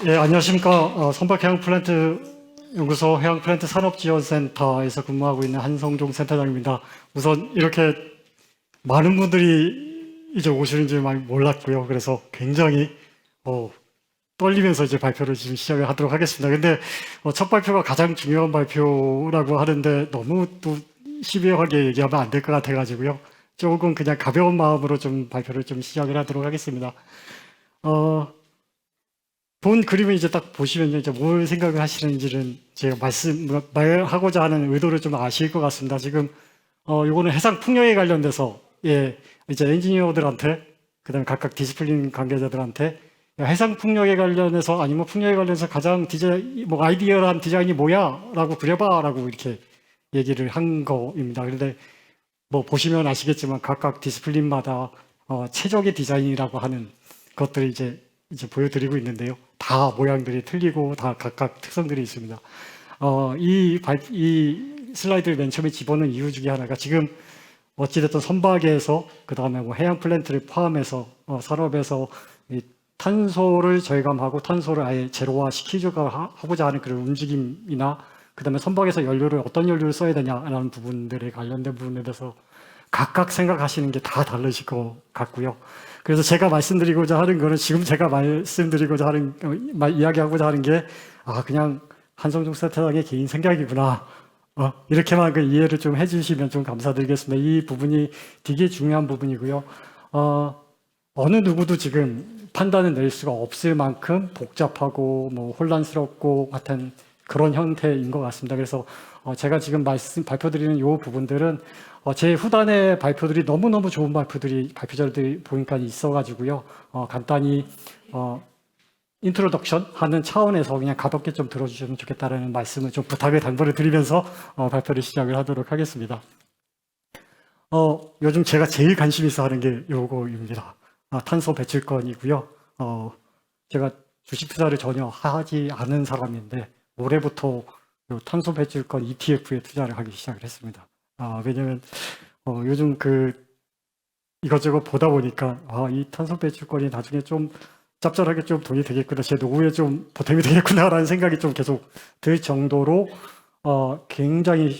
예, 안녕하십니까. 선박해양플랜트 연구소 해양플랜트 산업지원센터에서 근무하고 있는 한성종 센터장입니다. 우선 이렇게 많은 분들이 이제 오시는 줄 몰랐고요. 그래서 굉장히 떨리면서 이제 발표를 지금 시작을 하도록 하겠습니다. 근데 첫 발표가 가장 중요한 발표라고 하는데 너무 또 시비하게 얘기하면 안 될 것 같아가지고요. 조금 그냥 가벼운 마음으로 좀 발표를 좀 시작을 하도록 하겠습니다. 본 그림을 이제 딱 보시면 이제 뭘 생각을 하시는지는 제가 말하고자 하는 의도를 좀 아실 것 같습니다. 지금, 요거는 해상 풍력에 관련돼서, 예, 이제 엔지니어들한테, 그 다음에 각각 디스플린 관계자들한테, 야, 해상 풍력에 관련해서, 아니면 풍력에 관련해서 가장 아이디어한 디자인이 뭐야? 라고 그려봐. 라고 이렇게 얘기를 한 거입니다. 그런데 뭐 보시면 아시겠지만 각각 디스플린마다, 최적의 디자인이라고 하는 것들을 이제 보여드리고 있는데요. 다 모양들이 틀리고 다 각각 특성들이 있습니다. 이 슬라이드를 맨 처음에 집어넣은 이유 중에 하나가 지금 어찌됐든 선박에서 그 다음에 뭐 해양 플랜트를 포함해서 산업에서 이 탄소를 절감하고 탄소를 아예 제로화 하고자 하는 그런 움직임이나 그 다음에 선박에서 어떤 연료를 써야 되냐라는 부분들에 관련된 부분에 대해서 각각 생각하시는 게 다 다르실 것 같고요. 그래서 제가 말씀드리고자 하는 거는 지금 제가 말씀드리고자 하는, 이야기하고자 하는 게, 그냥 한성종 센터장의 개인 생각이구나. 이렇게만 그 이해를 좀 해주시면 좀 감사드리겠습니다. 이 부분이 되게 중요한 부분이고요. 어느 누구도 지금 판단을 낼 수가 없을 만큼 복잡하고 뭐 혼란스럽고 같은 그런 형태인 것 같습니다. 그래서 제가 지금 발표드리는 이 부분들은 제 후단의 발표들이 너무너무 좋은 발표자들이 보니까 있어가지고요. 간단히 인트로덕션 하는 차원에서 그냥 가볍게 좀 들어주시면 좋겠다라는 말씀을 좀 당부를 드리면서 발표를 시작을 하도록 하겠습니다. 요즘 제가 제일 관심 있어 하는 게 요거입니다. 탄소 배출권이고요. 제가 주식 투자를 전혀 하지 않은 사람인데 올해부터 탄소 배출권 ETF에 투자를 하기 시작을 했습니다. 왜냐면 요즘 이것저것 보다 보니까 이 탄소 배출권이 나중에 좀 짭짤하게 좀 돈이 되겠구나, 제 노후에 좀 보탬이 되겠구나라는 생각이 좀 계속 들 정도로 굉장히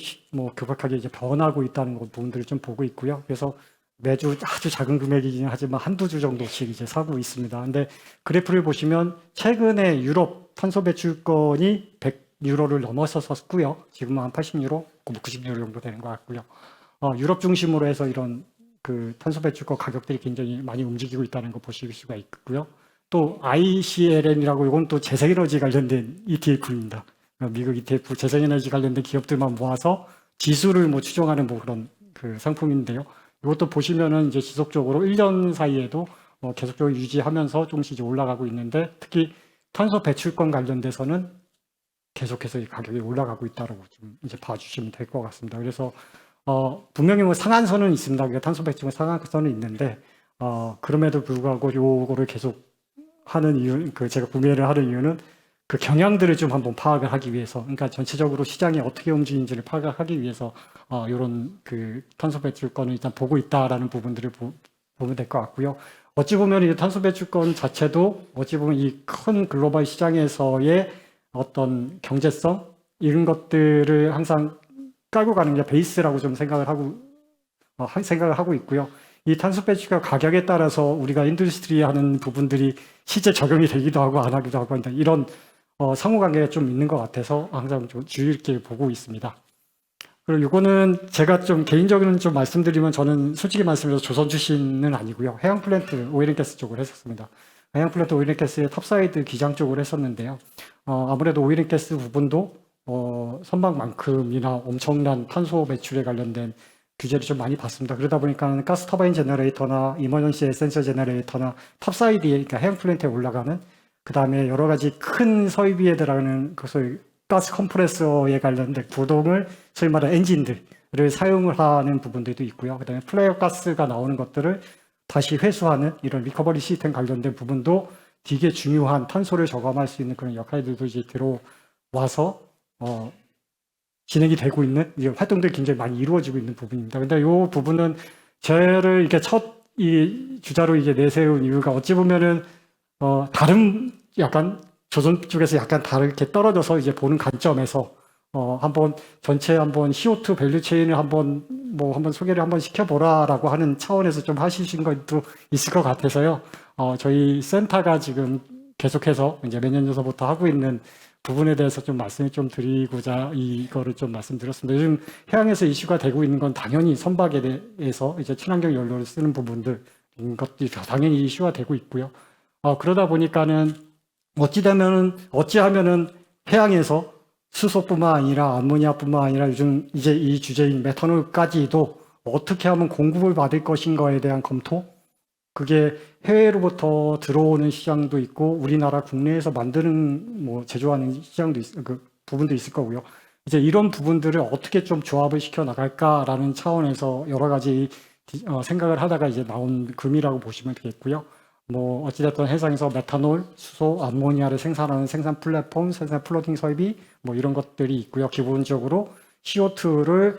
급격하게 이제 변하고 있다는 부분들을 좀 보고 있고요. 그래서 매주 아주 작은 금액이긴 하지만 한두 주 정도씩 이제 사고 있습니다. 근데 그래프를 보시면 최근에 유럽 탄소 배출권이 100유로를 넘었었고요. 지금은 한 80유로, 90유로 정도 되는 것 같고요. 유럽 중심으로 해서 이런 그 탄소 배출권 가격들이 굉장히 많이 움직이고 있다는 거 보실 수가 있고요. 또 ICLN이라고 이건 또 재생에너지 관련된 ETF입니다. 미국 ETF 재생에너지 관련된 기업들만 모아서 지수를 추정하는 그런 그 상품인데요. 이것도 보시면은 이제 지속적으로 1년 사이에도 계속적으로 유지하면서 조금씩 이제 올라가고 있는데, 특히 탄소 배출권 관련돼서는 계속해서 이 가격이 올라가고 있다고 좀 이제 봐주시면 될 것 같습니다. 그래서 분명히 상한선은 있습니다. 그러니까 탄소 배출권 상한선은 있는데 그럼에도 불구하고 요거를 계속 하는 이유, 제가 구매를 하는 이유는 그 경향들을 좀 한번 파악을 하기 위해서, 그러니까 전체적으로 시장이 어떻게 움직이는지를 파악을 하기 위해서 이런 그 탄소 배출권을 일단 보고 있다라는 부분들을 보면 될 것 같고요. 어찌 보면 이 탄소 배출권 자체도 어찌 보면 이 큰 글로벌 시장에서의 어떤 경제성 이런 것들을 항상 깔고 가는 게 베이스라고 좀 생각을 하고 있고요. 이 탄소 배출권 가격에 따라서 우리가 인더스트리 하는 부분들이 실제 적용이 되기도 하고 안 하기도 하고 한다, 이런 상호관계가 좀 있는 것 같아서 항상 좀 주의 있게 보고 있습니다. 그리고 이거는 제가 좀 개인적으로는 좀 말씀드리면, 저는 솔직히 말씀드려서 조선 출신은 아니고요. 해양 플랜트 오일앤가스 쪽을 했었습니다. 해양 플랜트 오일앤가스의 탑사이드 기장 쪽을 했었는데요. 아무래도 오일앤가스 부분도 선박만큼이나 엄청난 탄소 배출에 관련된 규제를 좀 많이 받습니다. 그러다 보니까 가스 터바인 제너레이터나 이머전시 에센셜 제너레이터나 탑사이드에, 그러니까 해양 플랜트에 올라가는, 그 다음에 여러 가지 큰 설비에 들어가는 것을 가스 컴프레서에 관련된 구동을 소위 말하는 엔진들을 사용을 하는 부분들도 있고요. 그 다음에 플레어 가스가 나오는 것들을 다시 회수하는 이런 리커버리 시스템 관련된 부분도 되게 중요한 탄소를 저감할 수 있는 그런 역할들도 이제 들어와서 진행이 되고 있는 이런 활동들이 굉장히 많이 이루어지고 있는 부분입니다. 근데 이 부분은 저를 이렇게 이 주자로 이제 내세운 이유가 어찌 보면은 다른 약간 조선 쪽에서 약간 다르게 떨어져서 이제 보는 관점에서 한번 전체 한번 CO2 밸류 체인을 한번 소개를 한번 시켜보라라고 하는 차원에서 좀 하시신 것도 있을 것 같아서요. 저희 센터가 지금 계속해서 이제 몇 년 전서부터 하고 있는 부분에 대해서 좀 말씀을 좀 드리고자 이거를 좀 말씀드렸습니다. 요즘 해양에서 이슈가 되고 있는 건 당연히 선박에 대해서 이제 친환경 연료를 쓰는 부분들 것들이 당연히 이슈가 되고 있고요. 그러다 보니까는 어찌하면은 해양에서 수소뿐만 아니라 암모니아뿐만 아니라 요즘 이제 이 주제인 메탄올까지도 어떻게 하면 공급을 받을 것인가에 대한 검토, 그게 해외로부터 들어오는 시장도 있고 우리나라 국내에서 만드는 제조하는 시장도 그 부분도 있을 거고요. 이제 이런 부분들을 어떻게 좀 조합을 시켜 나갈까라는 차원에서 여러 가지 생각을 하다가 이제 나온 금이라고 보시면 되겠고요. 어찌됐든 해상에서 메탄올, 수소, 암모니아를 생산하는 생산 플랫폼, 생산 플로팅 설비, 이런 것들이 있고요. 기본적으로 CO2를,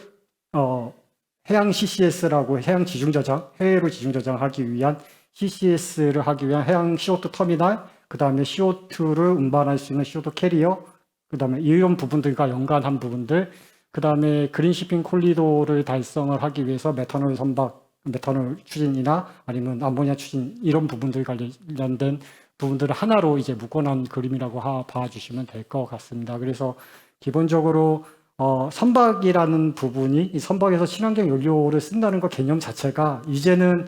해양 CCS라고 해양 지중 저장, 해외로 지중 저장하기 위한 CCS를 하기 위한 해양 CO2 터미널, 그 다음에 CO2를 운반할 수 있는 CO2 캐리어, 그 다음에 이런 부분들과 연관한 부분들, 그 다음에 그린시핑 콜리도를 달성을 하기 위해서 메탄올 추진이나 아니면 암모니아 추진 이런 부분들 관련된 부분들을 하나로 이제 묶어놓은 그림이라고 봐주시면 될 것 같습니다. 그래서 기본적으로 선박이라는 부분이 이 선박에서 친환경 연료를 쓴다는 것 개념 자체가 이제는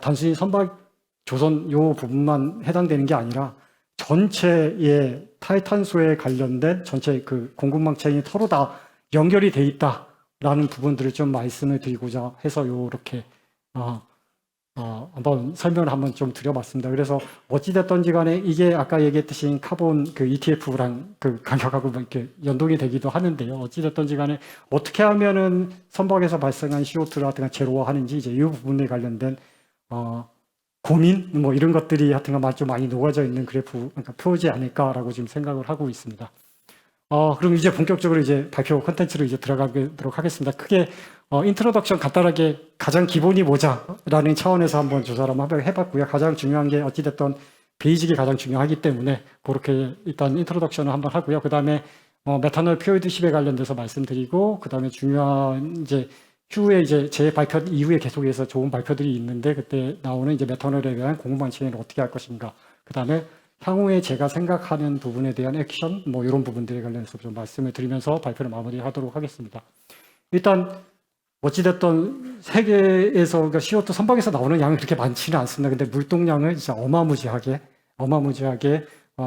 단순히 선박 조선 요 부분만 해당되는 게 아니라 전체의 탈탄소에 관련된 전체 그 공급망 체인이 서로 다 연결이 돼 있다라는 부분들을 좀 말씀을 드리고자 해서 요렇게 한번 설명을 한번 좀 드려봤습니다. 그래서 어찌됐든지 간에 이게 아까 얘기했듯이 카본 그 ETF랑 그 가격하고 이렇게 연동이 되기도 하는데요. 어찌됐든지 간에 어떻게 하면은 선박에서 발생한 CO2라든가 제로화하는지 이제 이 부분에 관련된 고민 이런 것들이 하여튼간 좀 많이 녹아져 있는 그래프, 그러니까 표지 않을까라고 지금 생각을 하고 있습니다. 그럼 이제 본격적으로 이제 발표 콘텐츠로 이제 들어가도록 하겠습니다. 크게, 인트로덕션 간단하게 가장 기본이 뭐자라는 차원에서 한번 조사를 한번 해봤고요. 가장 중요한 게 어찌됐든 베이직이 가장 중요하기 때문에 그렇게 일단 인트로덕션을 한번 하고요. 그 다음에, 메탄올 POI드십에 관련돼서 말씀드리고, 그 다음에 중요한 이제 추후에 이제 제 발표 이후에 계속해서 좋은 발표들이 있는데 그때 나오는 이제 메탄올에 대한 공급망 체인을 어떻게 할 것인가. 그 다음에 향후에 제가 생각하는 부분에 대한 액션, 이런 부분들에 관련해서 좀 말씀을 드리면서 발표를 마무리하도록 하겠습니다. 일단, 어찌됐든 세계에서, 그러니까 CO2 선박에서 나오는 양이 그렇게 많지는 않습니다. 근데 물동량은 진짜 어마무지하게,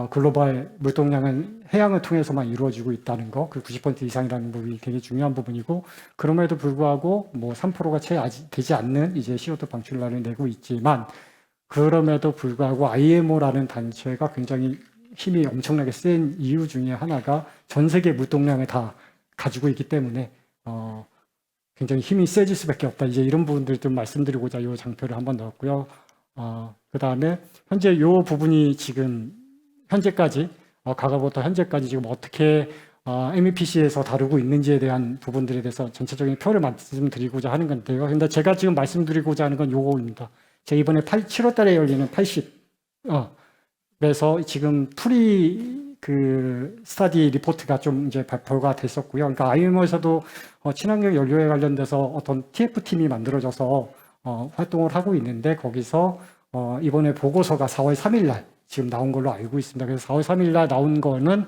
글로벌 물동량은 해양을 통해서만 이루어지고 있다는 거, 그 90% 이상이라는 부분이 되게 중요한 부분이고, 그럼에도 불구하고 3%가 채 아직 되지 않는 이제 CO2 방출량을 내고 있지만, 그럼에도 불구하고 IMO라는 단체가 굉장히 힘이 엄청나게 센 이유 중에 하나가 전 세계 물동량을 다 가지고 있기 때문에 굉장히 힘이 세질 수밖에 없다. 이제 이런 부분들 좀 말씀드리고자 이 장표를 한번 넣었고요. 그 다음에 현재 이 부분이 지금 현재까지 과거부터 현재까지 지금 어떻게 MEPC에서 다루고 있는지에 대한 부분들에 대해서 전체적인 표를 말씀드리고자 하는 건데요. 근데 제가 지금 말씀드리고자 하는 건 요거입니다. 제가 이번에 7월 달에 열리는 80에서 지금 스타디 리포트가 좀 이제 발표가 됐었고요. 그러니까 IMO에서도 친환경 연료에 관련돼서 어떤 TF팀이 만들어져서 활동을 하고 있는데 거기서 이번에 보고서가 4월 3일 날 지금 나온 걸로 알고 있습니다. 그래서 4월 3일 날 나온 거는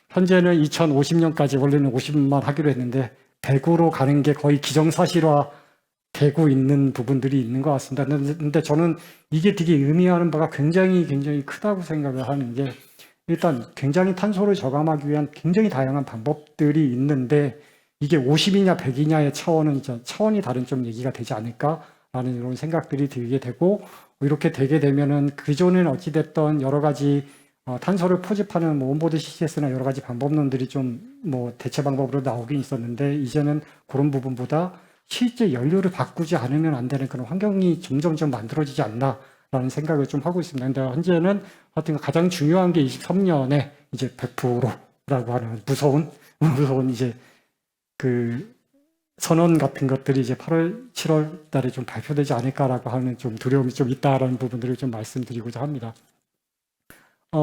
현재는 2050년까지 원래는 50만 하기로 했는데 100으로 가는 게 거의 기정사실화 되고 있는 부분들이 있는 것 같습니다. 근데 저는 이게 되게 의미하는 바가 굉장히 크다고 생각을 하는 게 일단 굉장히 탄소를 저감하기 위한 굉장히 다양한 방법들이 있는데 이게 50이냐 100이냐의 차원이 다른 좀 얘기가 되지 않을까라는 이런 생각들이 들게 되고 이렇게 되게 되면은 그전에는 어찌됐던 여러 가지 탄소를 포집하는 온보드 CCS나 여러 가지 방법론들이 좀 대체 방법으로 나오긴 있었는데 이제는 그런 부분보다 실제 연료를 바꾸지 않으면 안 되는 그런 환경이 점점 만들어지지 않나라는 생각을 좀 하고 있습니다. 근데 현재는 하여튼 가장 중요한 게 23년에 이제 100%라고 하는 무서운 이제 그 선언 같은 것들이 이제 8월, 7월 달에 좀 발표되지 않을까라고 하는 좀 두려움이 좀 있다라는 부분들을 좀 말씀드리고자 합니다.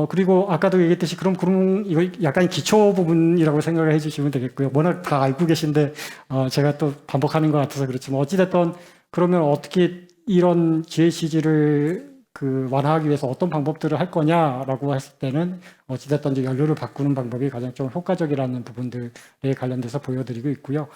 그리고 아까도 얘기했듯이 그럼 이거 약간 기초 부분이라고 생각을 해주시면 되겠고요. 워낙 다 알고 계신데, 제가 또 반복하는 것 같아서 그렇지만, 어찌됐든, 그러면 어떻게 이런 GHG를 완화하기 위해서 어떤 방법들을 할 거냐라고 했을 때는, 어찌됐든 이제 연료를 바꾸는 방법이 가장 좀 효과적이라는 부분들에 관련돼서 보여드리고 있고요.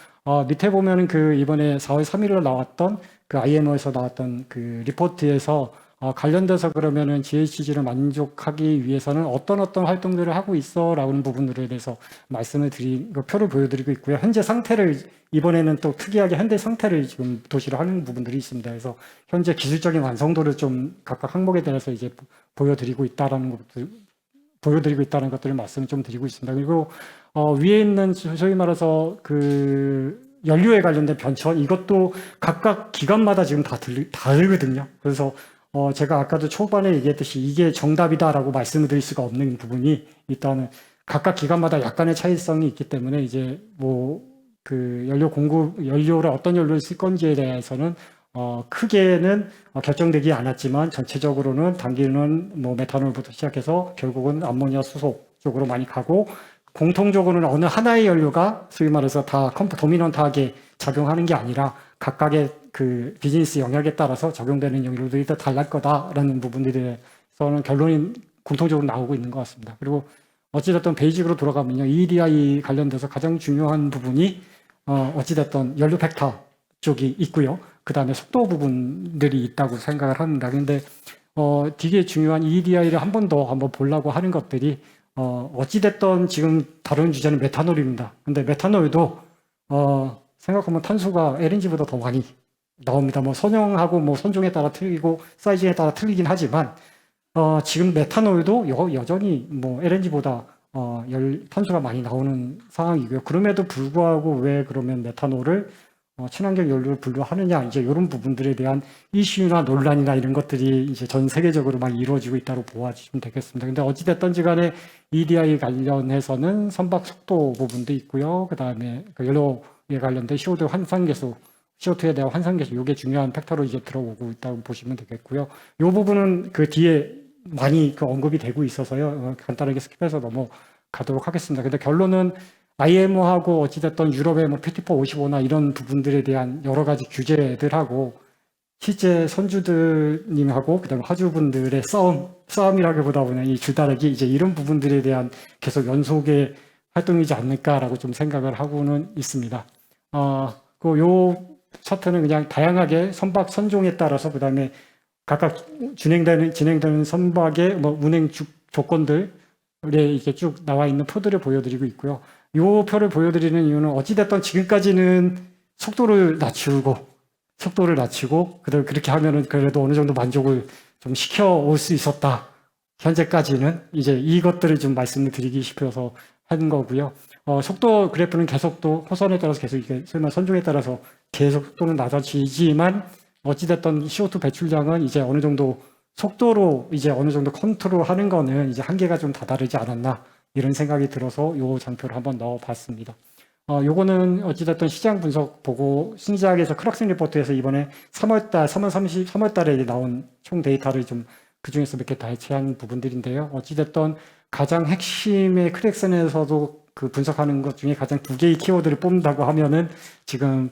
밑에 보면은 이번에 4월 3일로 나왔던 IMO에서 나왔던 리포트에서 관련돼서 그러면은 GHG를 만족하기 위해서는 어떤 활동들을 하고 있어라는 부분들에 대해서 말씀을 표를 보여드리고 있고요. 현재 상태를 이번에는 또 특이하게 현재 상태를 지금 도시를 하는 부분들이 있습니다. 그래서 현재 기술적인 완성도를 좀 각각 항목에 대해서 이제 보여드리고 있다는 것들을 말씀을 좀 드리고 있습니다. 그리고 위에 있는 소위 말해서 연료에 관련된 변천 이것도 각각 기관마다 지금 다 다르거든요. 그래서 제가 아까도 초반에 얘기했듯이 이게 정답이다라고 말씀을 드릴 수가 없는 부분이 일단은 각각 기관마다 약간의 차이성이 있기 때문에 이제 연료를 어떤 연료를 쓸 건지에 대해서는 크게는 결정되지 않았지만 전체적으로는 단기는 메탄올부터 시작해서 결국은 암모니아 수소 쪽으로 많이 가고 공통적으로는 어느 하나의 연료가 소위 말해서 다 도미넌트하게 작용하는 게 아니라 각각의 비즈니스 영역에 따라서 적용되는 연료들이 다 달랄 거다라는 부분들에 대해서는 결론이 공통적으로 나오고 있는 것 같습니다. 그리고 어찌됐든 베이직으로 돌아가면요. EEDI 관련돼서 가장 중요한 부분이 어찌됐든 연료 벡터 쪽이 있고요. 그 다음에 속도 부분들이 있다고 생각을 합니다. 근데 되게 중요한 EEDI를 한번 보려고 하는 것들이 어찌됐든 지금 다루는 주제는 메탄올입니다. 근데 메탄올도 생각하면 탄소가 LNG보다 더 많이 나옵니다. 선형하고 선종에 따라 틀리고 사이즈에 따라 틀리긴 하지만 지금 메탄올도 여전히 LNG보다 탄소가 많이 나오는 상황이고요. 그럼에도 불구하고 왜 그러면 메탄올을 친환경 연료를 분류하느냐 이제 이런 부분들에 대한 이슈나 논란이나 이런 것들이 이제 전 세계적으로 많이 이루어지고 있다고 보아주시면 되겠습니다. 근데 어찌됐든지 간에 EDI 관련해서는 선박 속도 부분도 있고요. 그 다음에 연료에 관련된 CO2 환산계수 CO2에 대한 환산계수, 이게 중요한 팩터로 이제 들어오고 있다고 보시면 되겠고요. 이 부분은 뒤에 많이 언급이 되고 있어서요. 간단하게 스킵해서 넘어가도록 하겠습니다. 근데 결론은 IMO하고 어찌됐든 유럽의 PT4 55나 이런 부분들에 대한 여러 가지 규제들하고 실제 선주들님하고 그다음에 화주분들의 싸움이라기보다는 이 줄다리기 이제 이런 부분들에 대한 계속 연속의 활동이지 않을까라고 좀 생각을 하고는 있습니다. 요 차트는 그냥 다양하게 선박 선종에 따라서 그다음에 각각 진행되는 선박의 운행 조건들에 이렇게 쭉 나와 있는 표들을 보여드리고 있고요. 이 표를 보여드리는 이유는 어찌됐든 지금까지는 속도를 낮추고 그렇게 하면은 그래도 어느 정도 만족을 좀 시켜올 수 있었다. 현재까지는 이제 이것들을 좀 말씀을 드리기 싶어서 한 거고요. 속도 그래프는 계속 또 호선에 따라서 계속 이게 선종에 따라서 계속 속도는 낮아지지만 어찌됐든 CO2 배출량은 이제 어느 정도 속도로 이제 어느 정도 컨트롤하는 거는 이제 한계가 좀 다다르지 않았나 이런 생각이 들어서 요 장표를 한번 넣어봤습니다. 요거는 어찌됐든 시장 분석 보고 신지학에서 크락슨 리포트에서 이번에 3월 달에 나온 총 데이터를 좀 그중에서 몇 개 대체한 부분들인데요. 어찌됐든 가장 핵심의 크락슨에서도 분석하는 것 중에 가장 두 개의 키워드를 뽑는다고 하면은 지금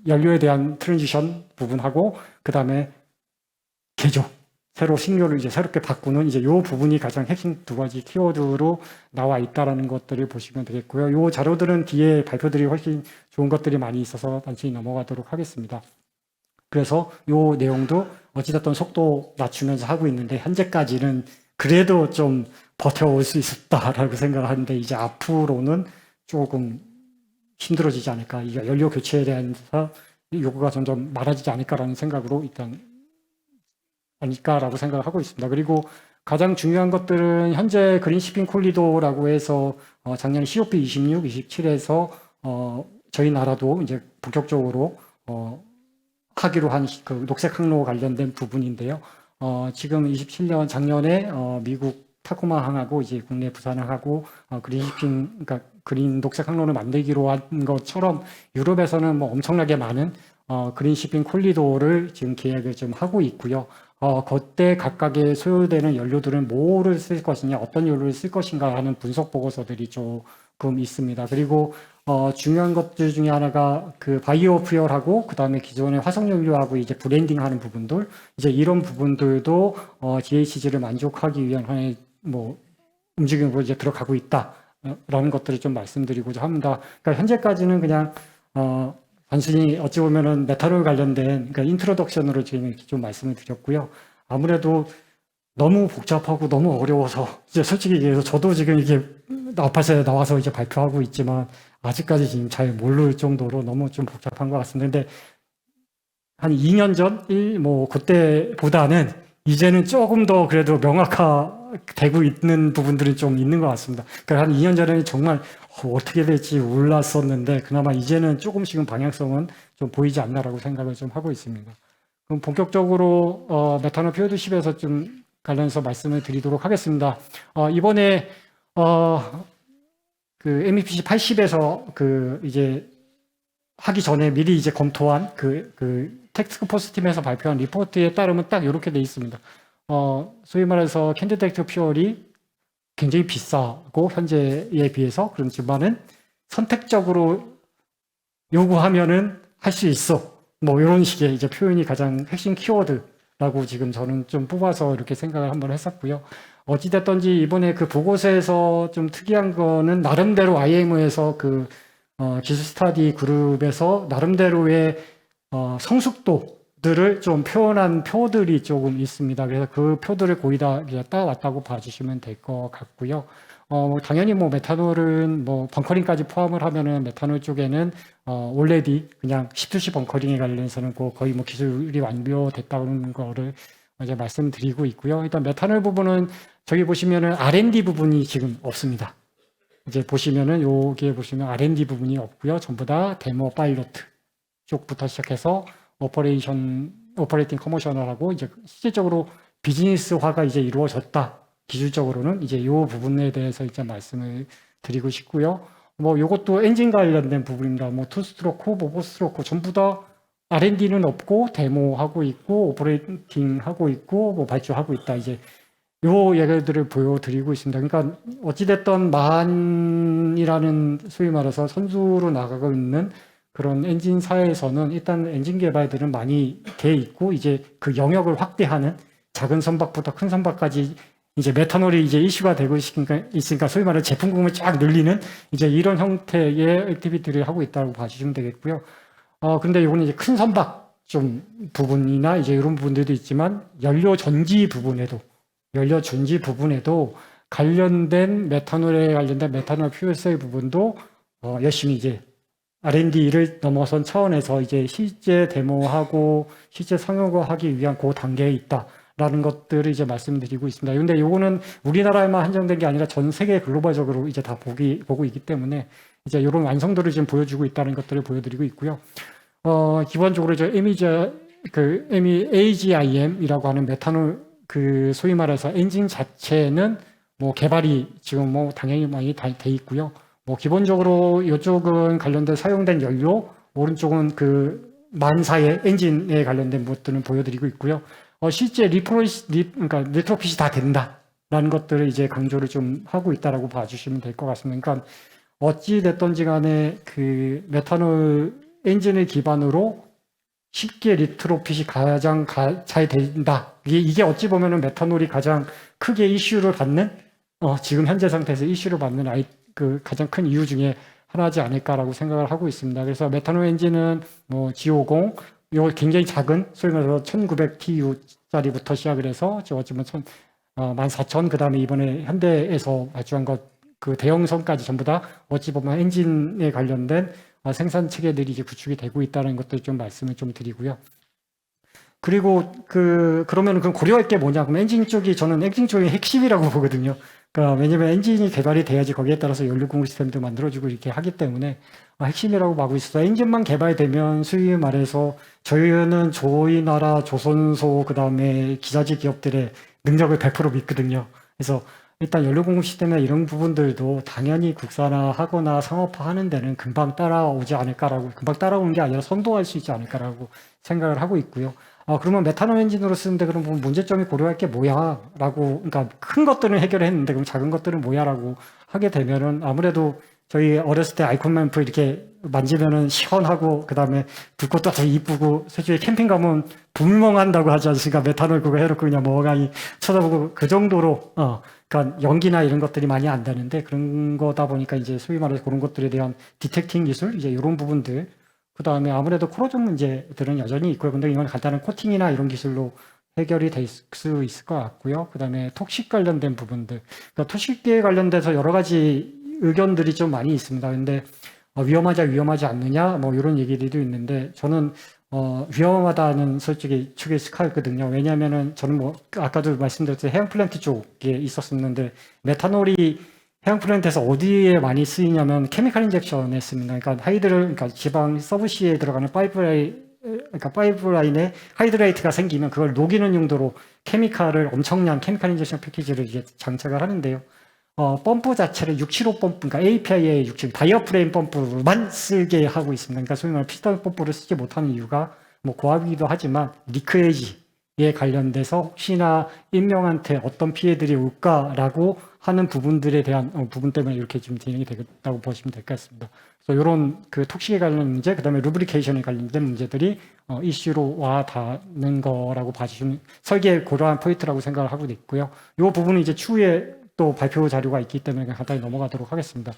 연료에 대한 트랜지션 부분하고 그 다음에 개조 신료를 이제 새롭게 바꾸는 이제 요 부분이 가장 핵심 두 가지 키워드로 나와 있다라는 것들을 보시면 되겠고요. 요 자료들은 뒤에 발표들이 훨씬 좋은 것들이 많이 있어서 단순히 넘어가도록 하겠습니다. 그래서 요 내용도 어찌됐든 속도 낮추면서 하고 있는데 현재까지는 그래도 좀 버텨올 수 있었다라고 생각하는데 이제 앞으로는 조금 힘들어지지 않을까. 이 연료 교체에 대한 요구가 점점 많아지지 않을까라는 생각으로 일단 아닐까라고 생각을 하고 있습니다. 그리고 가장 중요한 것들은 현재 그린시핑 콜리도라고 해서 작년 COP26, 27에서 저희 나라도 이제 본격적으로 하기로 한 녹색 항로 관련된 부분인데요. 지금 27년 작년에 미국 타코마항하고 이제 국내 부산항하고 그러니까 그린 녹색 항로를 만들기로 한 것처럼 유럽에서는 엄청나게 많은 그린시핑 콜리도를 지금 계획을 좀 하고 있고요. 그때 각각의 소요되는 연료들은 뭐를 쓸 것이냐, 어떤 연료를 쓸 것인가 하는 분석 보고서들이 조금 있습니다. 그리고 중요한 것들 중에 하나가 그 바이오 퓨얼하고 그다음에 기존의 화석 연료하고 이제 브랜딩하는 부분들, 이제 이런 부분들도 GHG를 만족하기 위한 하나의 뭐 움직임으로 이제 들어가고 있다라는 것들을 좀 말씀드리고자 합니다. 그러니까 현재까지는 그냥 단순히 어찌 보면은 메탄올 관련된 그러니까 인트로덕션으로 지금 이렇게 좀 말씀을 드렸고요. 아무래도 너무 복잡하고 너무 어려워서 이제 솔직히 얘기해서 저도 지금 이게 나파서에 나와서 이제 발표하고 있지만 아직까지 지금 잘 모를 정도로 너무 좀 복잡한 것 같습니다. 근데 한 2년 전, 뭐 그때보다는 이제는 조금 더 그래도 명확화되고 있는 부분들은 좀 있는 것 같습니다. 그러니까 한 2년 전에는 정말 어떻게 될지 몰랐었는데 그나마 이제는 조금씩은 방향성은 좀 보이지 않나라고 생각을 좀 하고 있습니다. 그럼 본격적으로 메탄올 POD10에서 좀 관련해서 말씀을 드리도록 하겠습니다. 이번에 그 MEPC 80에서 그 이제 하기 전에 미리 이제 검토한 그 텍스크포스 팀에서 발표한 리포트에 따르면 딱 이렇게 돼 있습니다. 소위 말해서 캔디데이트 퓨얼이 굉장히 비싸고 현재에 비해서 그렇지만은 선택적으로 요구하면은 할 수 있어. 뭐 이런 식의 이제 표현이 가장 핵심 키워드라고 지금 저는 좀 뽑아서 이렇게 생각을 한번 했었고요. 어찌됐든지 이번에 그 보고서에서 좀 특이한 거는 나름대로 IM에서 그 기술 스터디 그룹에서 나름대로의 성숙도들을 좀 표현한 표들이 조금 있습니다. 그래서 그 표들을 거의 다 따왔다고 봐주시면 될 것 같고요. 당연히 뭐 메탄올은 뭐 벙커링까지 포함을 하면은 메탄올 쪽에는 올레디 그냥 C2C 벙커링에 관련해서는 거의 뭐 기술이 완료됐다는 거를 이제 말씀드리고 있고요. 일단 메탄올 부분은 저기 보시면은 R&D 부분이 지금 없습니다. 이제 보시면은 여기에 보시면 R&D 부분이 없고요. 전부 다 데모 파일럿 쪽부터 시작해서 오퍼레이팅 커머셜하고 이제 실질적으로 비즈니스화가 이제 이루어졌다. 기술적으로는 이제 이 부분에 대해서 이제 말씀을 드리고 싶고요. 뭐 이것도 엔진 관련된 부분입니다. 뭐 투스트로크, 뭐 포스트로크 전부 다 R&D는 없고 데모하고 있고 오퍼레이팅 하고 있고 뭐 발주하고 있다. 이제 요 얘기들을 보여드리고 있습니다. 그러니까 어찌됐든 만이라는 소위 말해서 선두로 나가고 있는 그런 엔진사에서는 일단 엔진 개발들은 많이 돼 있고 이제 그 영역을 확대하는 작은 선박부터 큰 선박까지 이제 메탄올이 이제 이슈가 되고 있으니까 소위 말해 제품 공급을 쫙 늘리는 이제 이런 형태의 액티비티를 하고 있다고 봐주시면 되겠고요. 근데 이거는 이제 큰 선박 좀 부분이나 이제 이런 부분들도 있지만 연료 전지 부분에도 관련된 메탄올에 관련된 메탄올 퓨얼셀 부분도 열심히 이제 R&D를 넘어선 차원에서 이제 실제 데모하고 실제 상용화하기 위한 그 단계에 있다라는 것들을 이제 말씀드리고 있습니다. 근데 이거는 우리나라에만 한정된 게 아니라 전 세계 글로벌적으로 이제 다 보고 있기 때문에 이제 이런 완성도를 지금 보여주고 있다는 것들을 보여드리고 있고요. 기본적으로 이제 AGIM이라고 하는 메탄올 그 소위 말해서 엔진 자체는 뭐 개발이 지금 뭐 당연히 많이 다 돼 있고요. 뭐 기본적으로 이쪽은 관련된 사용된 연료, 오른쪽은 그 만사의 엔진에 관련된 것들은 보여드리고 있고요. 실제 그러니까 리트로핏이 다 된다라는 것들을 이제 강조를 좀 하고 있다라고 봐주시면 될 것 같습니다. 그러니까 어찌 됐든지 간에 그 메탄올 엔진을 기반으로 쉽게 리트로핏이 가장 잘 된다. 이게 어찌 보면은 메탄올이 가장 크게 이슈를 받는 지금 현재 상태에서 이슈를 받는 그 가장 큰 이유 중에 하나지 않을까라고 생각을 하고 있습니다. 그래서 메탄올 엔진은 뭐 G50 요 굉장히 작은 소위 말해서 1900TU짜리부터 시작을 해서 어찌보면 14,000 그다음에 이번에 현대에서 발주한 것 그 대형선까지 전부 다 어찌 보면 엔진에 관련된 생산 체계들이 이제 구축이 되고 있다는 것들 좀 말씀을 좀 드리고요. 그리고 그러면 그럼 고려할 게 뭐냐? 그럼 엔진 쪽이 저는 엔진 쪽이 핵심이라고 보거든요. 그러니까 왜냐면 엔진이 개발이 돼야지 거기에 따라서 연료 공급 시스템도 만들어지고 이렇게 하기 때문에 핵심이라고 보고 있어서 엔진만 개발되면 소위 말해서 저희 나라 조선소 그다음에 기자재 기업들의 능력을 100% 믿거든요. 그래서 일단 연료 공급 시스템이나 이런 부분들도 당연히 국산화하거나 상업화하는 데는 금방 따라오지 않을까라고 금방 따라오는 게 아니라 선도할 수 있지 않을까라고 생각을 하고 있고요. 그러면 메탄올 엔진으로 쓰는데 그럼 뭐 문제점이 고려할 게 뭐야? 라고, 그러니까 큰 것들은 해결했는데 그럼 작은 것들은 뭐야? 라고 하게 되면은 아무래도 저희 어렸을 때 아이콘 램프 이렇게 만지면은 시원하고 그다음에 불꽃도 아주 이쁘고 솔직히 캠핑 가면 불멍한다고 하지 않습니까? 메탄올 그거 해놓고 그냥 멍하니 쳐다보고 그 정도로 그러니까 연기나 이런 것들이 많이 안 되는데 그런 거다 보니까 이제 소위 말해서 그런 것들에 대한 디텍팅 기술 이제 이런 부분들 그다음에 아무래도 코로전 문제들은 여전히 있고요. 근데 이건 간단한 코팅이나 이런 기술로 해결이 될 수 있을 것 같고요. 그다음에 톡식 관련된 부분들, 그러니까 톡식에 관련돼서 여러 가지 의견들이 좀 많이 있습니다. 근데 위험하지 않느냐 뭐 이런 얘기들도 있는데 저는 위험하다는 솔직히 축에 속하거든요. 왜냐하면은 저는 뭐 아까도 말씀드렸듯이 해양 플랜트 쪽에 있었었는데 메탄올이 해양 플랜트에서 어디에 많이 쓰이냐면 케미컬 인젝션에 씁니다. 그러니까 지방 서브시에 들어가는 파이프라인에 하이드레이트가 생기면 그걸 녹이는 용도로 케미컬을 엄청난 케미컬 인젝션 패키지를 이제 장착을 하는데요. 펌프 자체를 675 펌프, 그러니까 API의 675 다이어프레임 펌프만 쓰게 하고 있습니다. 그러니까 소위 말하는 피스톤 펌프를 쓰지 못하는 이유가 뭐 고압이기도 하지만 리크에이지에 관련돼서 혹시나 인명한테 어떤 피해들이 올까라고 하는 부분들에 대한 부분 때문에 이렇게 지금 진행이 되겠다고 보시면 될 것 같습니다. 그래서 이런 그 톡식에 관련 문제, 그다음에 루브리케이션에 관련된 문제들이 이슈로 와 닿는 거라고 봐주시면 설계에 고려한 포인트라고 생각을 하고 있고요. 이 부분은 이제 추후에 또 발표 자료가 있기 때문에 간단히 넘어가도록 하겠습니다.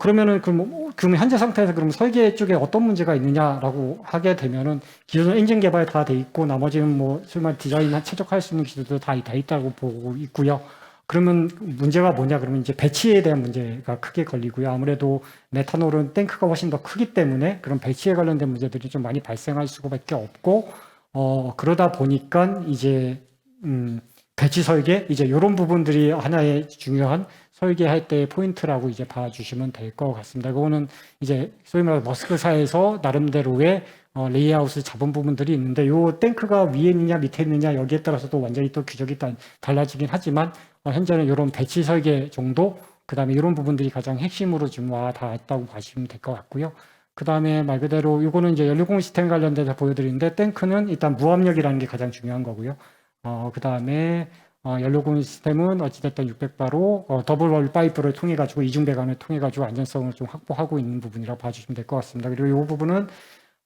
그러면은 그럼 현재 상태에서 그럼 설계 쪽에 어떤 문제가 있느냐라고 하게 되면은 기존 엔진 개발 다 돼 있고 나머지는 뭐 설마 디자인이나 최적화할 수 있는 기술도 다 있다고 보고 있고요. 그러면 문제가 뭐냐? 그러면 이제 배치에 대한 문제가 크게 걸리고요. 아무래도 메탄올은 탱크가 훨씬 더 크기 때문에 그런 배치에 관련된 문제들이 좀 많이 발생할 수밖에 없고 그러다 보니까 이제 배치 설계 이제 이런 부분들이 하나의 중요한 설계할 때의 포인트라고 이제 봐주시면 될 것 같습니다. 그거는 이제 소위 말해 머스크사에서 나름대로의 레이아웃을 잡은 부분들이 있는데 요 탱크가 위에 있느냐 밑에 있느냐 여기에 따라서도 완전히 또 규격이 달라지긴 하지만 현재는 이런 배치 설계 정도 그다음에 이런 부분들이 가장 핵심으로 지금 와 닿았다고 봐주시면 될 것 같고요. 그다음에 말 그대로 이거는 이제 연료공 시스템 관련돼서 보여드리는데 탱크는 일단 무압력이라는 게 가장 중요한 거고요. 그다음에 연료공 시스템은 어찌됐든 600바로 더블 파이프를 통해 가지고 이중 배관을 통해 가지고 안전성을 좀 확보하고 있는 부분이라고 봐주시면 될 것 같습니다. 그리고 이 부분은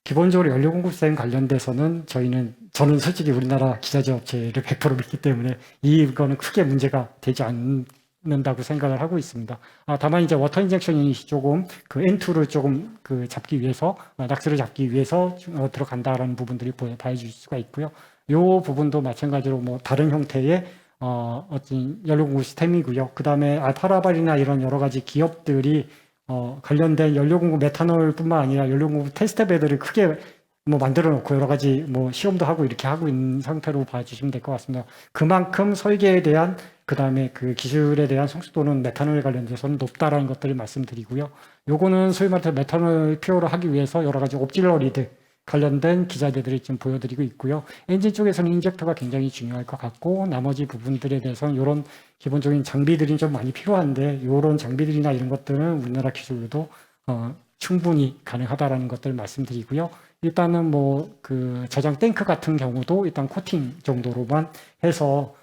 기본적으로 연료 공급 시스템 관련돼서는 저는 솔직히 우리나라 기자재 업체를 100% 믿기 때문에 이거는 크게 문제가 되지 않는다고 생각을 하고 있습니다. 다만 이제 워터 인젝션 유닛이 조금 그 N2를 조금 잡기 위해서 낙스를 잡기 위해서 들어간다라는 부분들이 봐줄 수가 있고요. 이 부분도 마찬가지로 뭐 다른 형태의 어떤 연료 공급 시스템이고요. 그 다음에 알파라발이나 이런 여러 가지 기업들이 관련된 연료 공급 메탄올뿐만 아니라 연료 공급 테스트 베드를 크게 뭐 만들어 놓고 여러 가지 뭐 시험도 하고 이렇게 하고 있는 상태로 봐주시면 될 것 같습니다. 그만큼 설계에 대한 그 다음에 그 기술에 대한 성숙도는 메탄올에 관련돼서는 높다라는 것들을 말씀드리고요. 요거는 소위 말해서 메탄올 퓨어를 하기 위해서 여러 가지 옵질러리들 관련된 기자재들을 지금 보여드리고 있고요. 엔진 쪽에서는 인젝터가 굉장히 중요할 것 같고 나머지 부분들에 대해서는 이런 기본적인 장비들이 좀 많이 필요한데 이런 장비들이나 이런 것들은 우리나라 기술로도 충분히 가능하다라는 것들을 말씀드리고요. 일단은 뭐 그 저장 탱크 같은 경우도 일단 코팅 정도로만 해서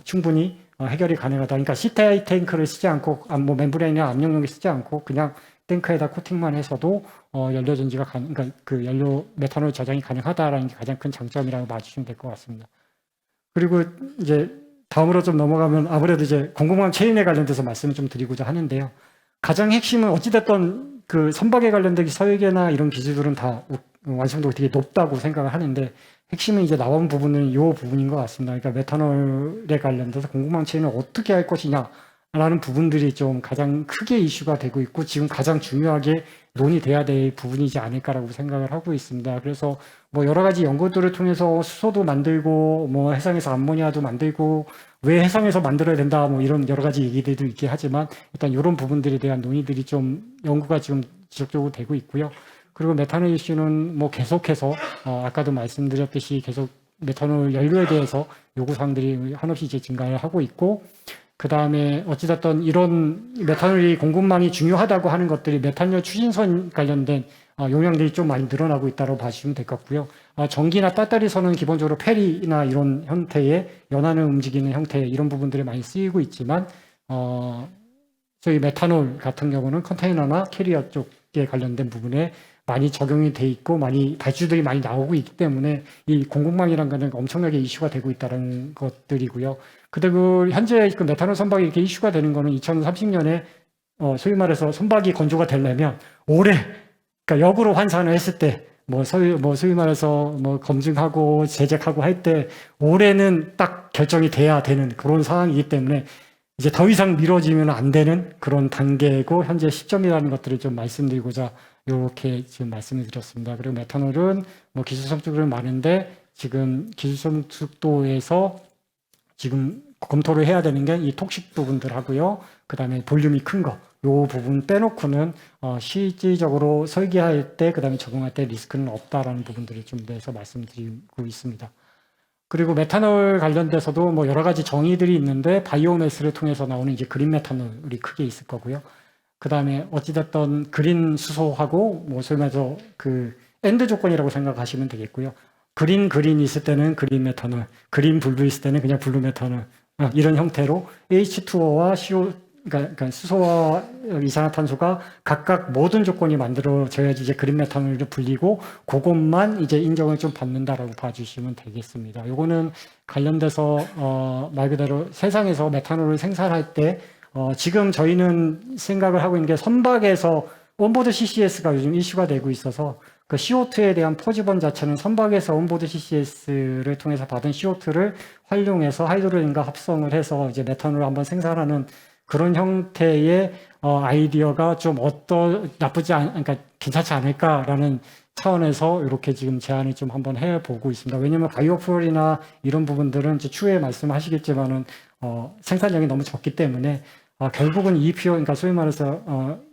충분히 해결이 가능하다. 그러니까 CTI 탱크를 쓰지 않고 뭐 멤브레인이나 압력용기 쓰지 않고 그냥 탱크에다 코팅만 해서도 연료 전지가 그러니까 그 연료 메탄올 저장이 가능하다라는 게 가장 큰 장점이라고 봐주시면 될 것 같습니다. 그리고 이제 다음으로 좀 넘어가면 아무래도 이제 공급망 체인에 관련돼서 말씀을 좀 드리고자 하는데요. 가장 핵심은 어찌됐든 그 선박에 관련된 설계나 이런 기술들은 다 완성도가 되게 높다고 생각을 하는데 핵심은 이제 나온 부분은 이 부분인 것 같습니다. 그러니까 메탄올에 관련돼서 공급망 체인을 어떻게 할 것이냐 라는 부분들이 좀 가장 크게 이슈가 되고 있고 지금 가장 중요하게 논의돼야 될 부분이지 않을까라고 생각을 하고 있습니다. 그래서 뭐 여러 가지 연구들을 통해서 수소도 만들고 뭐 해상에서 암모니아도 만들고 왜 해상에서 만들어야 된다 뭐 이런 여러 가지 얘기들도 있긴 하지만 일단 이런 부분들에 대한 논의들이 좀 연구가 지금 지속적으로 되고 있고요. 그리고 메탄올 이슈는 뭐 계속해서 아까도 말씀드렸듯이 계속 메탄올 연료에 대해서 요구사항들이 한없이 이제 증가를 하고 있고 그 다음에 어찌됐든 이런 메탄올이 공급망이 중요하다고 하는 것들이 메탄올 추진선 관련된 용량들이 좀 많이 늘어나고 있다고 봐주시면 될 것 같고요. 전기나 배터리선은 기본적으로 페리나 이런 형태의 연안을 움직이는 형태 이런 부분들이 많이 쓰이고 있지만 저희 메탄올 같은 경우는 컨테이너나 캐리어 쪽에 관련된 부분에 많이 적용이 돼 있고 많이 발주들이 많이 나오고 있기 때문에 이 공급망이라는 거는 엄청나게 이슈가 되고 있다는 것들이고요. 그리고 현재 그 메탄올 선박이 이렇게 이슈가 되는 거는 2030년에 소위 말해서 선박이 건조가 되려면 올해 그러니까 역으로 환산을 했을 때 소위 말해서 검증하고 제작하고 할 때 올해는 딱 결정이 돼야 되는 그런 상황이기 때문에 이제 더 이상 미뤄지면 안 되는 그런 단계고 현재 시점이라는 것들을 좀 말씀드리고자 이렇게 지금 말씀을 드렸습니다. 그리고 메탄올은 기술 성숙도는 많은데 지금 기술 성숙도에서 지금 검토를 해야 되는 게 이 톡식 부분들 하고요. 그 다음에 볼륨이 큰 거, 요 부분 빼놓고는 실질적으로 설계할 때, 그 다음에 적용할 때 리스크는 없다라는 부분들을 좀 내서 말씀드리고 있습니다. 그리고 메탄올 관련돼서도 여러 가지 정의들이 있는데 바이오매스를 통해서 나오는 이제 그린 메탄올이 크게 있을 거고요. 그 다음에 어찌됐든 그린 수소하고 소위 말해서 그 엔드 조건이라고 생각하시면 되겠고요. 그린이 있을 때는 그린 메탄올, 그린 블루 있을 때는 그냥 블루 메탄올 이런 형태로 H2O와 CO 그러니까 수소와 이산화탄소가 각각 모든 조건이 만들어져야지 이제 그린 메탄올로 불리고 그것만 이제 인정을 좀 받는다라고 봐주시면 되겠습니다. 요거는 관련돼서 말 그대로 세상에서 메탄올을 생산할 때 지금 저희는 생각을 하고 있는 게 선박에서 온보드 CCS가 요즘 이슈가 되고 있어서 그 CO2에 대한 포지번 자체는 선박에서 온보드 CCS를 통해서 받은 CO2를 활용해서 하이드로겐과 합성을 해서 이제 메탄올을 한번 생산하는 그런 형태의 아이디어가 좀 그러니까 괜찮지 않을까라는 차원에서 이렇게 지금 제안을 좀 한번 해보고 있습니다. 왜냐하면 바이오fuel이나 이런 부분들은 이제 추후에 말씀하시겠지만은 생산량이 너무 적기 때문에 결국은 EPO, 그러니까 소위 말해서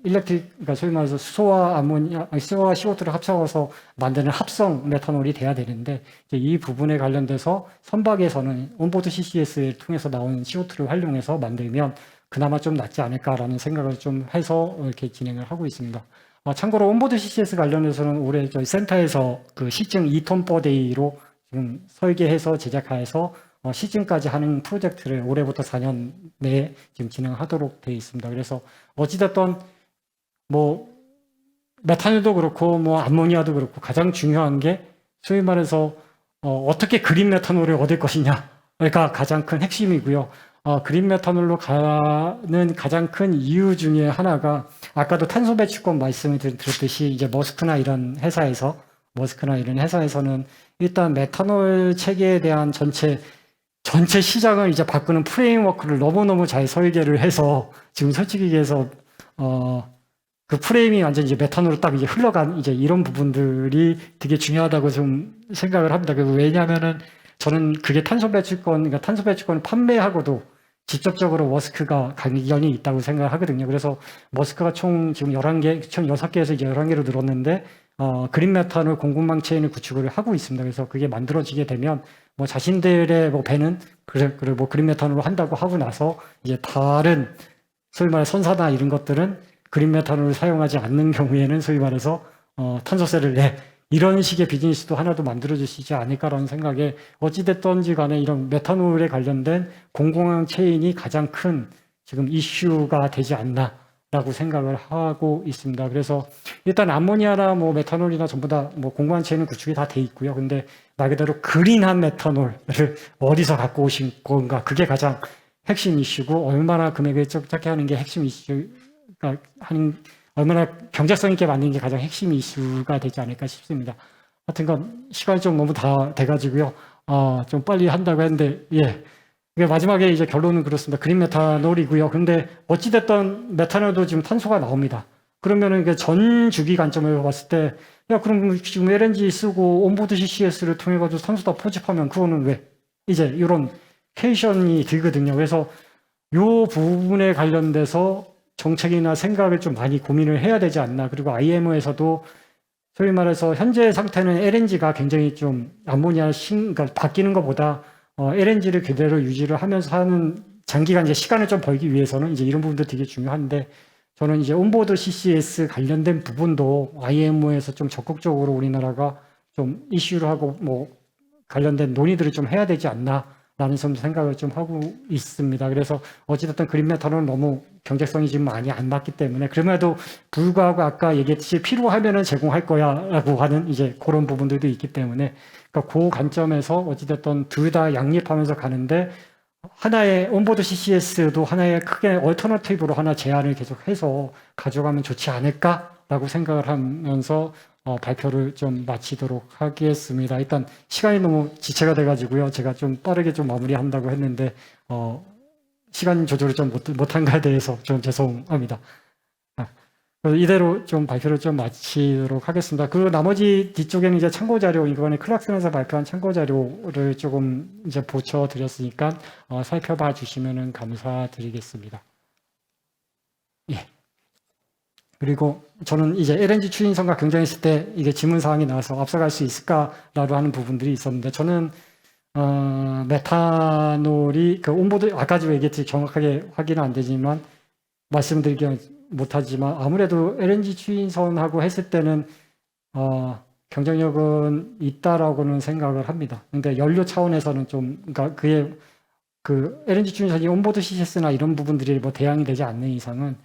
그러니까 소위 말해서 수소와 CO2를 합쳐서 만드는 합성 메탄올이 돼야 되는데 이제 이 부분에 관련돼서 선박에서는 온보드 CCS를 통해서 나온 CO2를 활용해서 만들면 그나마 좀 낫지 않을까라는 생각을 좀 해서 이렇게 진행을 하고 있습니다. 참고로 온보드 CCS 관련해서는 올해 저희 센터에서 그 시증 2톤 per day로 지금 설계해서 제작해서 시즌까지 하는 프로젝트를 올해부터 4년 내에 지금 진행하도록 되어 있습니다. 그래서 어찌됐든 메탄올도 그렇고 암모니아도 그렇고 가장 중요한 게 소위 말해서 어떻게 그린 메탄올을 얻을 것이냐가 가장 큰 핵심이고요. 그린 메탄올로 가는 가장 큰 이유 중에 하나가 아까도 탄소 배출권 말씀을 드렸듯이 이제 머스크나 이런 회사에서는 일단 메탄올 체계에 대한 전체 시장을 이제 바꾸는 프레임워크를 너무너무 잘 설계를 해서 지금 솔직히 얘기해서 그 프레임이 완전 이제 메탄올로 딱 이제 흘러간 이제 이런 부분들이 되게 중요하다고 좀 생각을 합니다. 왜냐하면은 저는 그게 탄소 배출권을 판매하고도 직접적으로 머스크가 관련이 있다고 생각을 하거든요. 그래서 머스크가 총 지금 6개에서 이제 11개로 늘었는데 그린 메탄올 공급망 체인을 구축을 하고 있습니다. 그래서 그게 만들어지게 되면 자신들의 배는 그린 메탄올로 한다고 하고 나서 이제 다른 소위 말해 선사나 이런 것들은 그린 메탄올을 사용하지 않는 경우에는 소위 말해서 탄소세를 내 이런 식의 비즈니스도 하나도 만들어주시지 않을까라는 생각에 어찌됐든지 간에 이런 메탄올에 관련된 공공항 체인이 가장 큰 지금 이슈가 되지 않나라고 생각을 하고 있습니다. 그래서 일단 암모니아나 메탄올이나 전부 다 공공항 체인은 구축이 다 돼 있고요. 근데 말 그대로 그린한 메탄올을 어디서 갖고 오신 건가 그게 가장 핵심 이슈고 얼마나 금액을 적게 하는 게 핵심 이슈가 얼마나 경제성 있게 만드는 게 가장 핵심 이슈가 되지 않을까 싶습니다. 하여튼 시간이 좀 너무 다 돼가지고요. 좀 빨리 한다고 했는데, 마지막에 이제 결론은 그렇습니다. 그린 메탄올이고요. 근데 어찌됐든 메탄올도 지금 탄소가 나옵니다. 그러면은 전 주기 관점에서 봤을 때, 그럼 지금 LNG 쓰고 온보드 CCS를 통해가지고 탄소 다 포집하면 그거는 왜? 이제 이런 퀘이션이 들거든요. 그래서 요 부분에 관련돼서 정책이나 생각을 좀 많이 고민을 해야 되지 않나. 그리고 IMO에서도 소위 말해서 현재 상태는 LNG가 굉장히 좀 암모니아 그러니까 바뀌는 것보다 LNG를 그대로 유지를 하면서 하는 장기간 이제 시간을 좀 벌기 위해서는 이제 이런 부분도 되게 중요한데 저는 이제 온보드 CCS 관련된 부분도 IMO에서 좀 적극적으로 우리나라가 좀 이슈를 하고 뭐 관련된 논의들을 좀 해야 되지 않나라는 좀 생각을 좀 하고 있습니다. 그래서 어찌됐든 그린 메탄올은 너무 경제성이 지금 많이 안 맞기 때문에 그럼에도 불구하고 아까 얘기했듯이 필요하면은 제공할 거야라고 하는 이제 그런 부분들도 있기 때문에 그러니까 그 관점에서 어찌됐든 둘 다 양립하면서 가는데 하나의 온보드 CCS도 하나의 크게 얼터너티브로 하나 제안을 계속해서 가져가면 좋지 않을까라고 생각을 하면서 발표를 좀 마치도록 하겠습니다. 일단 시간이 너무 지체가 돼가지고요. 제가 좀 빠르게 좀 마무리한다고 했는데 시간 조절을 좀 못한 거에 대해서 좀 죄송합니다. 그래서 이대로 좀 발표를 좀 마치도록 하겠습니다. 그 나머지 뒤쪽에는 이제 참고 자료, 이번에 클락슨에서 발표한 참고 자료를 조금 이제 보쳐드렸으니까 살펴봐 주시면 감사드리겠습니다. 예. 그리고 저는 이제 LNG 추진선과 경쟁했을 때 이게 질문 사항이 나와서 앞서갈 수 있을까라고 하는 부분들이 있었는데 저는 메탄올이 그 온보드 아까도 얘기했듯이 정확하게 확인은 안 되지만 말씀드리기 못하지만 아무래도 LNG 추진선하고 했을 때는 경쟁력은 있다라고는 생각을 합니다. 그러니까 연료 차원에서는 좀 그러니까 그게 그 LNG 추진선이 온보드 CCS나 이런 부분들이 뭐 대항이 되지 않는 이상은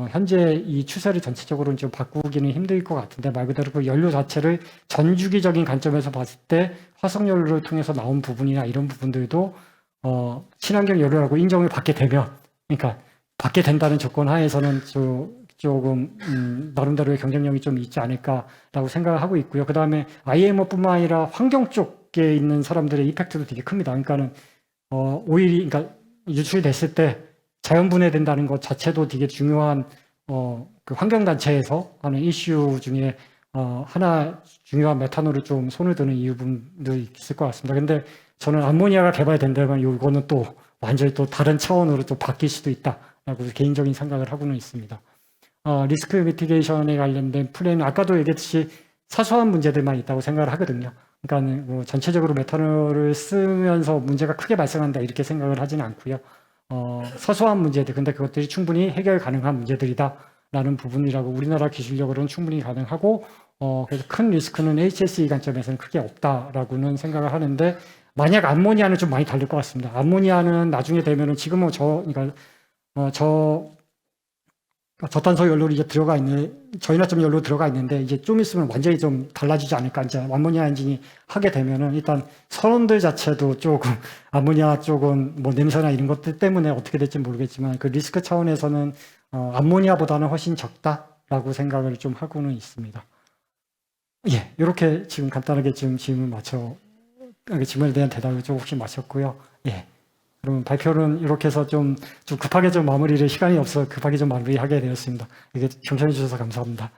현재 이 추세를 전체적으로 좀 바꾸기는 힘들 것 같은데 말 그대로 그 연료 자체를 전주기적인 관점에서 봤을 때 화석연료를 통해서 나온 부분이나 이런 부분들도 친환경 연료라고 인정을 받게 되면 그러니까 받게 된다는 조건 하에서는 조금 나름대로의 경쟁력이 좀 있지 않을까라고 생각을 하고 있고요. 그 다음에 IMO뿐만 아니라 환경 쪽에 있는 사람들의 이펙트도 되게 큽니다. 그러니까는 오일이 그러니까 유출됐을 때 자연분해된다는 것 자체도 되게 중요한 그 환경단체에서 하는 이슈 중에 하나 중요한 메탄올을 좀 손을 드는 이유분도 있을 것 같습니다. 근데 저는 암모니아가 개발된다면 이거는 또 완전히 또 다른 차원으로 또 바뀔 수도 있다라고 개인적인 생각을 하고는 있습니다. 리스크 미티게이션에 관련된 플랜은 아까도 얘기했듯이 사소한 문제들만 있다고 생각을 하거든요. 그러니까 뭐 전체적으로 메탄올을 쓰면서 문제가 크게 발생한다 이렇게 생각을 하지는 않고요. 사소한 문제들, 근데 그것들이 충분히 해결 가능한 문제들이다라는 부분이라고 우리나라 기술력으로는 충분히 가능하고, 그래서 큰 리스크는 HSE 관점에서는 크게 없다라고는 생각을 하는데, 만약 암모니아는 좀 많이 다를 것 같습니다. 암모니아는 나중에 되면은 지금은 그러니까, 저탄소 연료로 이제 들어가 있는, 저인화점 연료 들어가 있는데, 이제 좀 있으면 완전히 좀 달라지지 않을까. 이제 암모니아 엔진이 하게 되면은 일단 선원들 자체도 조금, 암모니아 쪽은 뭐 냄새나 이런 것들 때문에 어떻게 될지 모르겠지만, 그 리스크 차원에서는, 암모니아보다는 훨씬 적다라고 생각을 좀 하고는 있습니다. 예, 이렇게 지금 간단하게 지금 질문에 대한 대답을 조금씩 마쳤고요. 예. 그러면 발표는 이렇게 해서 좀 급하게 좀 마무리를 시간이 없어 급하게 좀 마무리하게 되었습니다. 이게 경청해 주셔서 감사합니다.